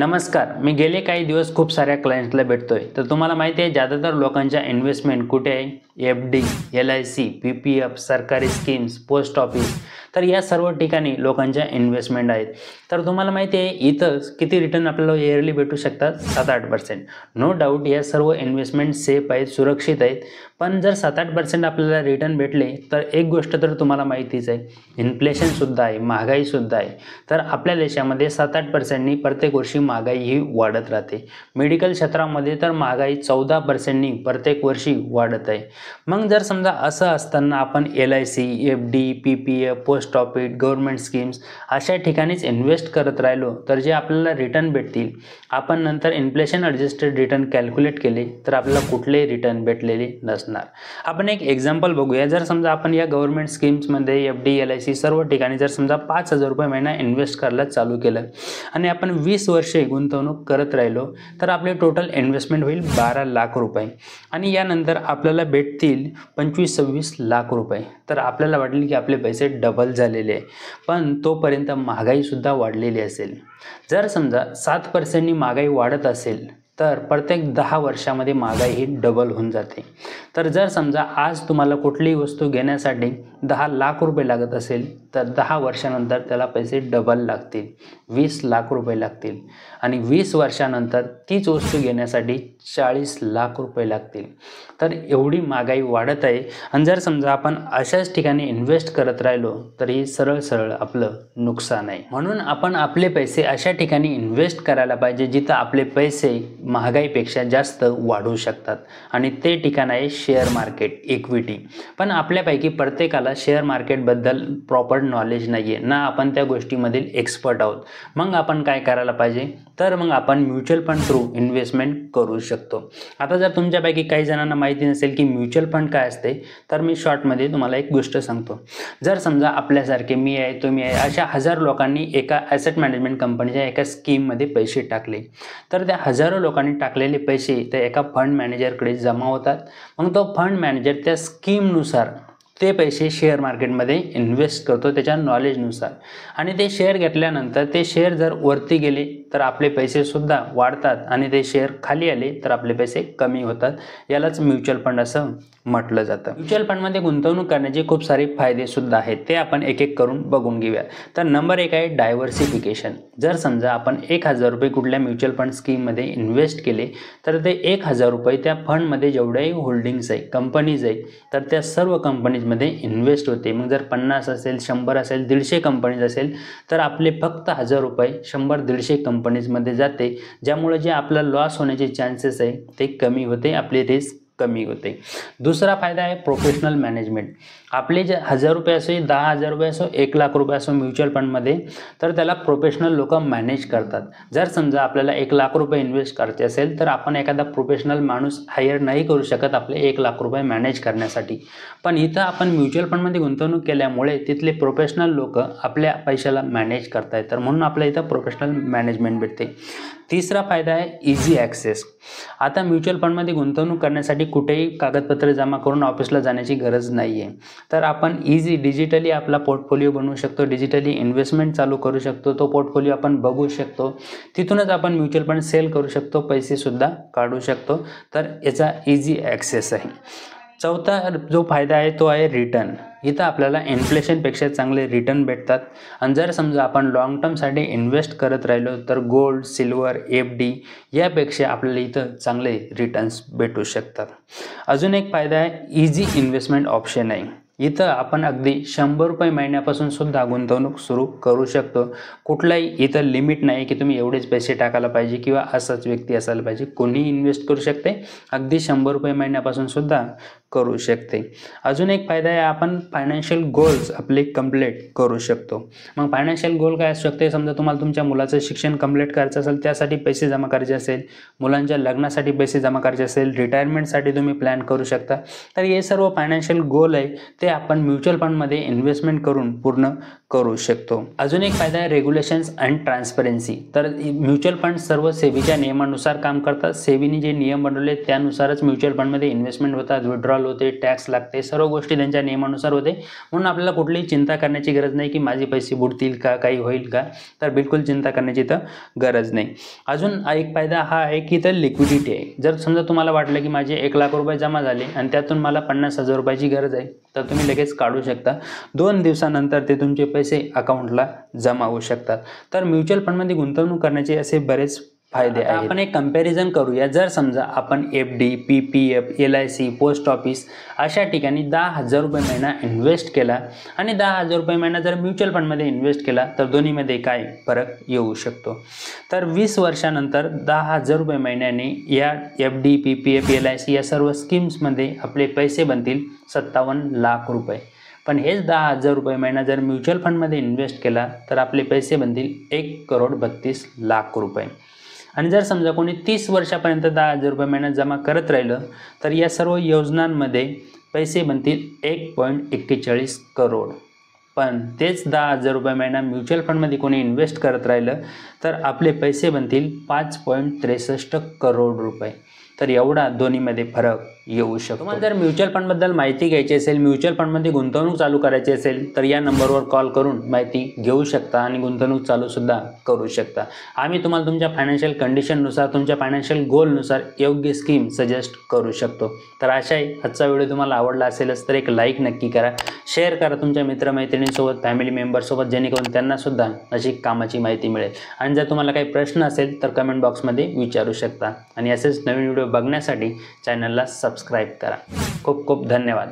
नमस्कार. मी गेले काही दिवस खूप साऱ्या क्लायंट्सला भेटतोय. तर तुम्हाला माहिती आहे ज्यादातर लोकांच्या इन्व्हेस्टमेंट कुठे आहे? एफ-डी, एल-आय-सी, पी-पी-एफ, सरकारी स्कीम्स, पोस्ट ऑफिस. तर या सर्व ठिकाणी लोकांच्या इन्व्हेस्टमेंट आहेत. तर तुम्हाला माहिती आहे इथं किती रिटर्न आपल्याला इयरली भेटू शकतात? 7-8%. नो डाऊट या सर्व इन्व्हेस्टमेंट सेफ आहेत, सुरक्षित आहेत. पण जर 7-8% आपल्याला रिटर्न भेटले तर एक गोष्ट तर तुम्हाला माहितीच आहे, इन्फ्लेशनसुद्धा आहे, महागाईसुद्धा आहे. तर आपल्या देशामध्ये 7-8%नी प्रत्येक वर्षी महागाई ही वाढत राहते. मेडिकल क्षेत्रामध्ये तर महागाई 14%नी प्रत्येक वर्षी वाढत आहे. मग जर समजा असं असताना आपण LIC, FD, PPF, post office, government schemes अशा ठिकाणीच इन्व्हेस्ट करत राहिलो तर जे आपल्याला रिटर्न भेटतील, आपण नंतर इन्फ्लेशन ॲडजस्टेड रिटर्न कॅल्क्युलेट केले तर आपल्याला कुठलेही रिटर्न भेटलेले नसणार. आपण एक एक्झाम्पल बघूया. जर समजा आपण या गव्हर्नमेंट स्कीम्समध्ये एफ-डी, एल-आय-सी सर्व ठिकाणी जर समजा 5,000 रुपये महिना इन्व्हेस्ट करायला चालू केलं आणि आपण 20 वर्षे गुंतवणूक करत राहिलो तर आपले टोटल इन्व्हेस्टमेंट होईल 12 लाख रुपये आणि यानंतर आपल्याला भेटतील 25-26 लाख रुपये. तर आपल्याला वाटेल की आपले पैसे डबल झालेले आहे, पण तोपर्यंत महागाईसुद्धा वाढलेली असेल. जर समजा 7%नी महागाई वाढत असेल तर प्रत्येक 10 वर्षामध्ये महागाई ही डबल होऊन जाते. तर जर समजा आज तुम्हाला कुठलीही वस्तू घेण्यासाठी 10 लाख रुपये लागत असेल तर 10 वर्षानंतर त्याला पैसे डबल लागतील, 20 लाख रुपये लागतील आणि 20 वर्षानंतर तीच वस्तू घेण्यासाठी 40 लाख रुपये लागतील. तर एवढी महागाई वाढत आहे आणि जर समजा आपण अशाच ठिकाणी इन्व्हेस्ट करत राहिलो तर ही सरळ आपलं नुकसान आहे. म्हणून आपण आपले पैसे अशा ठिकाणी इन्व्हेस्ट करायला पाहिजे जिथं आपले पैसे महागाईपेक्षा जास्त वाढू शकतात आणि ते ठिकाण आहे शेअर मार्केट, इक्विटी. पण आपल्यापैकी प्रत्येकाला शेअर मार्केटबद्दल प्रॉपर नॉलेज नाही आहे ना, आपण त्या गोष्टीमधील एक्सपर्ट आहोत. मग आपण काय करायला पाहिजे? तर मग आपण म्युच्युअल फंड थ्रू इन्व्हेस्टमेंट करू शकतो. आता जर तुमच्यापैकी काही जणांना माहिती नसेल की म्युच्युअल फंड काय असते तर मी शॉर्टमध्ये तुम्हाला एक गोष्ट सांगतो. जर समजा आपल्यासारखे मी आहे, तुम्ही आहे, अशा 1000 लोकांनी एका ॲसेट मॅनेजमेंट कंपनीच्या एका स्कीममध्ये पैसे टाकले तर त्या हजारो लोकांनी टाकलेले पैसे त्या एका फंड मॅनेजरकडे जमा होतात. मग तो फंड मॅनेजर त्या स्कीमनुसार ते पैसे शेअर मार्केटमध्ये इन्व्हेस्ट करतो त्याच्या नॉलेजनुसार आणि ते शेअर घेतल्यानंतर ते शेअर जर वरती गेले तर आपले पैसेसुद्धा वाढतात आणि ते शेअर खाली आले तर आपले पैसे कमी होतात. यालाच म्युच्युअल फंड असं म्हटलं जातं. म्युच्युअल फंडमध्ये गुंतवणूक करण्याचे खूप सारे फायदेसुद्धा आहेत, ते आपण एक एक करून बघून घेऊया. तर नंबर 1 आहे डायव्हर्सिफिकेशन. जर समजा आपण 1,000 रुपये कुठल्या म्युच्युअल फंड स्कीममध्ये इन्व्हेस्ट केले तर ते 1,000 रुपये त्या फंडमध्ये जेवढ्याही होल्डिंग्स आहे, कंपनीज आहे, तर त्या सर्व कंपनीजमध्ये इन्व्हेस्ट होते. मग जर 50 असेल, 100 असेल, 150 कंपनीज असेल तर आपले फक्त 1,000 रुपये 100-150 कंपनीजमध्ये जाते, ज्यामुळे जे आपला लॉस होण्याचे चान्सेस आहे ते कमी होते, आपली रिस्क कमी होते. दुसरा फायदा आहे प्रोफेशनल मॅनेजमेंट. आपले जे 1,000 रुपये असो, 10,000 रुपये असो, 1 लाख रुपये असो म्युच्युअल फंडमध्ये तर त्याला प्रोफेशनल लोक मॅनेज करतात. जर समजा आपल्याला 1 लाख रुपये इन्व्हेस्ट करायचे असेल तर आपण एखादा प्रोफेशनल माणूस हायर नाही करू शकत आपले 1 लाख रुपये मॅनेज करण्यासाठी. पण इथं आपण म्युच्युअल फंडमध्ये गुंतवणूक केल्यामुळे तिथले प्रोफेशनल लोक आपल्या पैशाला मॅनेज करतायत, तर म्हणून आपल्या इथं प्रोफेशनल मॅनेजमेंट भेटते. तिसरा फायदा आहे इझी ॲक्सेस. आता म्युच्युअल फंडमध्ये गुंतवणूक करण्यासाठी कुठेही कागदपत्रे जमा करून ऑफिसला जाण्याची गरज नाही आहे. तर आपण इझी डिजिटली आपला पोर्टफोलिओ बनवू शकतो, डिजिटली इन्व्हेस्टमेंट चालू करू शकतो, तो पोर्टफोलिओ आपण बघू शकतो, तिथूनच आपण म्युच्युअल फंड सेल करू शकतो, पैसेसुद्धा काढू शकतो. तर याचा इझी ॲक्सेस आहे. चौथा जो फायदा आहे तो आहे रिटर्न. इथं आपल्याला इन्फ्लेशनपेक्षा चांगले रिटर्न भेटतात आणि जर समजा आपण लॉंग टर्मसाठी इन्व्हेस्ट करत राहिलो तर गोल्ड, सिल्वर, एफ-डी यापेक्षा आपल्याला इथं चांगले रिटर्न्स भेटू शकतात. अजून एक फायदा आहे इझी इन्व्हेस्टमेंट ऑप्शन आहे. इथं आपण अगदी 100 रुपये महिन्यापासून सुद्धा गुंतवणूक सुरू करू शकतो. कुठलाही इथं लिमिट नाही की तुम्ही एवढेच पैसे टाकायला पाहिजे किंवा असाच व्यक्ती असायला पाहिजे, कोणीही इन्व्हेस्ट करू शकते, अगदी 100 रुपये महिन्यापासून सुद्धा करू शकते. अजून एक फायदा आहे आपण फायनान्शियल गोल्स आपले कंप्लीट करू शकतो. मग फायनान्शियल गोल काय असू शकते? समजा तुम्हाला तुमच्या मुलाचं शिक्षण कंप्लीट करायचं असेल, त्यासाठी पैसे जमा करायचे असेल, मुलांच्या लग्नासाठी पैसे जमा करायचे असेल, रिटायरमेंटसाठी तुम्ही प्लॅन करू शकता. तर हे सर्व फायनान्शियल गोल आहे ते आपण म्युच्युअल फंडमध्ये इन्व्हेस्टमेंट करून पूर्ण करू शकतो. अजून एक फायदा आहे रेग्युलेशन्स अँड ट्रान्सपरन्सी. तर म्युच्युअल फंड सर्व सेबीच्या नियमानुसार काम करतात. सेबीने जे नियम बनवले त्यानुसारच म्युच्युअल फंडमध्ये इन्व्हेस्टमेंट होतात, विड्रॉल विड्रॉल होते, टॅक्स लागते, सर्व गोष्टी त्यांच्या नियमानुसार होते. म्हणून आपल्याला कुठलीही चिंता करण्याची गरज नाही की माझे पैसे बुडतील का, काही होईल का. तर बिलकुल चिंता करण्याची तर गरज नाही. अजून एक फायदा हा आहे की इथं लिक्विडिटी आहे. जर समजा तुम्हाला वाटलं की माझे 1 लाख रुपये जमा झाले आणि त्यातून मला 50,000 रुपयाची गरज आहे, तर तुम्ही लगेच काढू शकता. 2 दिवसानंतर ते तुमचे पैसे अकाउंटला जमा होऊ शकतात. तर म्युच्युअल फंडमध्ये गुंतवणूक करण्याचे असे बरेच फायदे आहेत. आपण एक कंपॅरिझन करूया. जर समजा आपण FD, PPF, LIC, post office अशा ठिकाणी 10,000 रुपये महिना इन्व्हेस्ट केला आणि 10,000 रुपये महिना जर म्युच्युअल फंडमध्ये इन्व्हेस्ट केला तर दोन्हीमध्ये काय फरक येऊ शकतो. तर 20 वर्षानंतर 10,000 रुपये महिन्याने या FD, PPF, LIC या सर्व स्कीम्समध्ये आपले पैसे बनतील 57 लाख रुपये. पण हेच 10,000 रुपये महिना जर म्युच्युअल फंडमध्ये इन्व्हेस्ट केला तर आपले पैसे बनतील 1,32,00,000 रुपये. आणि जर समजा कोणी 30 वर्षापर्यंत 10,000 रुपये महिना जमा करत राहिलं तर या सर्व योजनांमध्ये पैसे बनतील 1.41 करोड. पण तेच 10,000 रुपये महिना म्युच्युअल फंडमध्ये कोणी इन्व्हेस्ट करत राहिलं तर आपले पैसे बनतील 5.63 करोड रुपये. तर एवढा दोन्हीमध्ये फरक येऊ शकतो. तुम्हाला जर म्युच्युअल फंडबद्दल माहिती घ्यायची असेल, म्युच्युअल फंडमध्ये गुंतवणूक चालू करायची असेल तर या नंबरवर कॉल करून माहिती घेऊ शकता आणि गुंतवणूक चालूसुद्धा करू शकता. आम्ही तुम्हाला तुमच्या फायनान्शियल कंडिशननुसार, तुमच्या फायनान्शियल गोलनुसार योग्य स्कीम सजेस्ट करू शकतो. तर अशा आजचा व्हिडिओ तुम्हाला आवडला असेलच तर एक लाईक नक्की करा, शेअर करा तुमच्या मित्रमैत्रिणींसोबत, फॅमिली मेंबरसोबत, जेणेकरून त्यांनासुद्धा अशी कामाची माहिती मिळेल. आणि जर तुम्हाला काही प्रश्न असेल तर कमेंट बॉक्समध्ये विचारू शकता. आणि असेच नवीन व्हिडिओ बघण्यासाठी चॅनलला सबस्क्राईब करा. खूप खूप धन्यवाद.